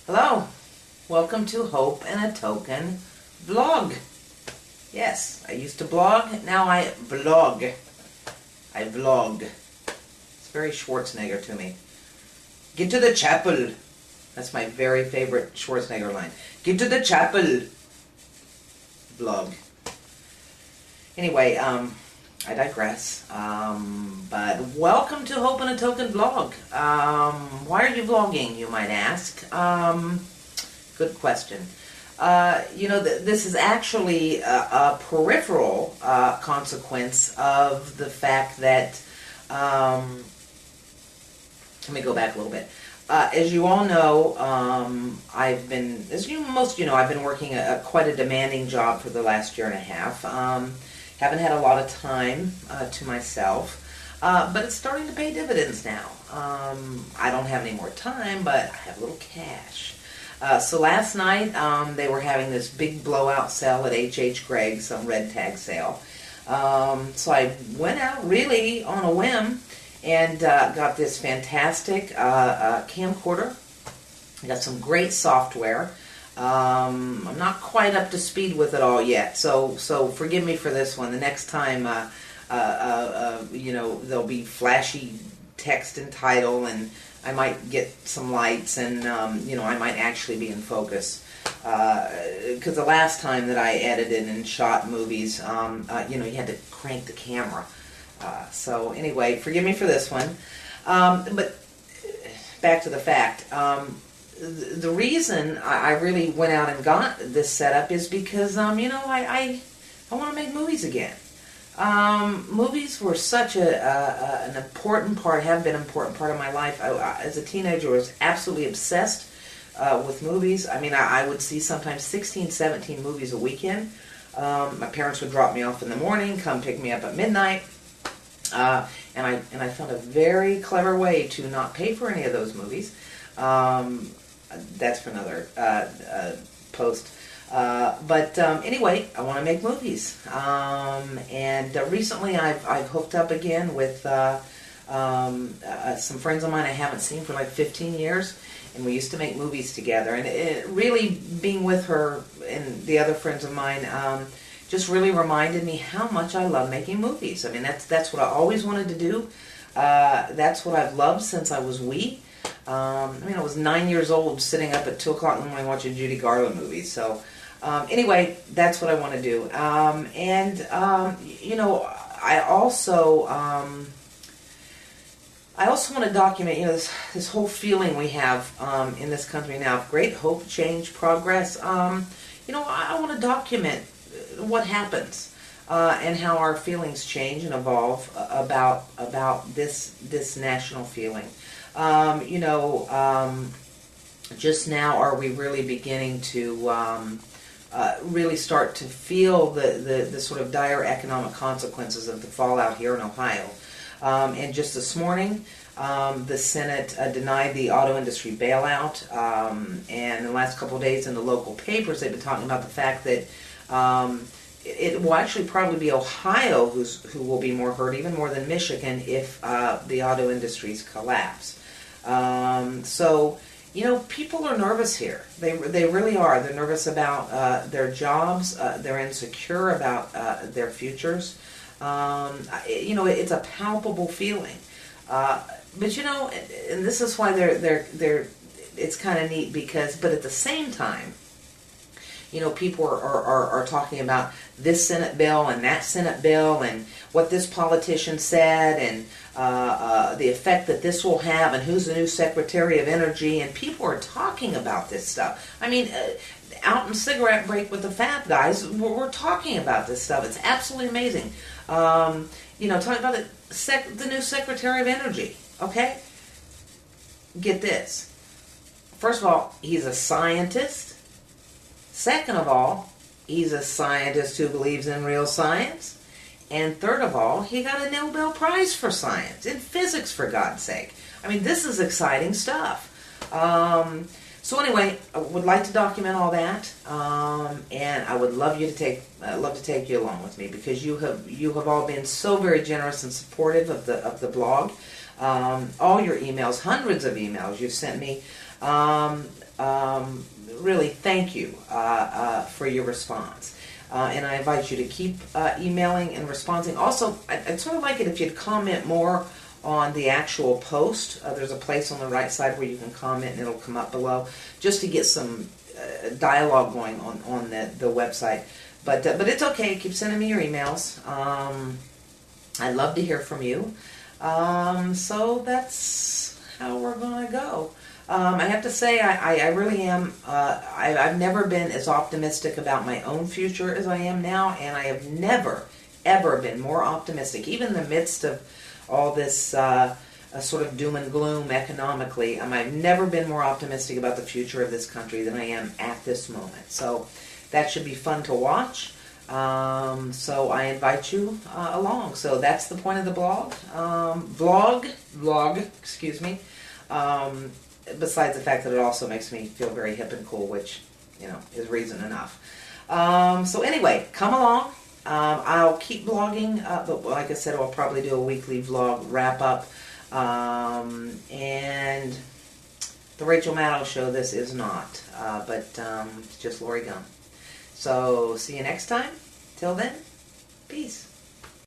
Hello, welcome to Hope and a Token vlog. Yes, I used to blog, now I vlog. I vlog. It's very Schwarzenegger to me. Get to the chapel. That's my very favorite Schwarzenegger line. Get to the chapel. Vlog. Anyway, I digress. But welcome to Hope and a Token vlog. Why are you vlogging, you might ask? Good question. This is actually a peripheral consequence of the fact that, let me go back a little bit. As you all know, I've been working quite a demanding job for the last year and a half. Haven't had a lot of time to myself, but it's starting to pay dividends now. I don't have any more time, but I have a little cash. So last night, they were having this big blowout sale at H.H. Gregg, some red tag sale. So I went out really on a whim and got this fantastic camcorder. I got some great software. I'm not quite up to speed with it all yet, so forgive me for this one. The next time, there'll be flashy text and title, and I might get some lights, and I might actually be in focus. Because the last time that I edited and shot movies, you had to crank the camera. So anyway, forgive me for this one. But back to the fact. The reason I really went out and got this setup is because, I want to make movies again. Movies were such an important part, have been an important part of my life. As a teenager, I was absolutely obsessed with movies. I mean, I would see sometimes 16, 17 movies a weekend. My parents would drop me off in the morning, come pick me up at midnight. And I found a very clever way to not pay for any of those movies. That's for another post. But anyway, I want to make movies. And recently I've hooked up again with some friends of mine I haven't seen for like 15 years. And we used to make movies together. And it really, being with her and the other friends of mine, just really reminded me how much I love making movies. I mean, that's what I always wanted to do. That's what I've loved since I was wee. I was 9 years old sitting up at 2 o'clock in the morning watching Judy Garland movies. So, anyway, that's what I want to do. I also want to document, this whole feeling we have in this country now of great hope, change, progress. I want to document what happens and how our feelings change and evolve about this national feeling. Just now are we really beginning to really start to feel the sort of dire economic consequences of the fallout here in Ohio. And just this morning, the Senate denied the auto industry bailout, and in the last couple of days in the local papers they've been talking about the fact that it will actually probably be Ohio who will be more hurt, even more than Michigan, if the auto industries collapse. So, people are nervous here. They really are. They're nervous about their jobs. They're insecure about their futures. It's a palpable feeling. But and this is why it's kind of neat but at the same time, people are talking about this Senate bill and that Senate bill and what this politician said and the effect that this will have and who's the new Secretary of Energy, and people are talking about this stuff. I mean, out in cigarette break with the fat guys, we're talking about this stuff. It's absolutely amazing. Talking about the new Secretary of Energy, okay? Get this. First of all, he's a scientist. Second of all, he's a scientist who believes in real science. And third of all, he got a Nobel Prize for science, in physics, for God's sake. I mean, this is exciting stuff. So anyway, I would like to document all that, and I would love to take you along with me, because you have all been so very generous and supportive of the blog. All your emails, hundreds of emails you've sent me. Really, thank you for your response. And I invite you to keep emailing and responding. Also, I'd sort of like it if you'd comment more on the actual post. There's a place on the right side where you can comment and it'll come up below, just to get some dialogue going on the website. But it's okay. Keep sending me your emails. I'd love to hear from you. So that's how we're going to go. I have to say, I really am, I've never been as optimistic about my own future as I am now, and I have never, ever been more optimistic, even in the midst of all this sort of doom and gloom economically. I've never been more optimistic about the future of this country than I am at this moment. So that should be fun to watch. So I invite you along. So that's the point of the vlog, excuse me. Besides the fact that it also makes me feel very hip and cool, which, you know, is reason enough. So anyway, come along. I'll keep vlogging, but like I said, I'll probably do a weekly vlog wrap-up. And the Rachel Maddow Show, this is not, but it's just Lori Gum. So, see you next time. Till then, peace.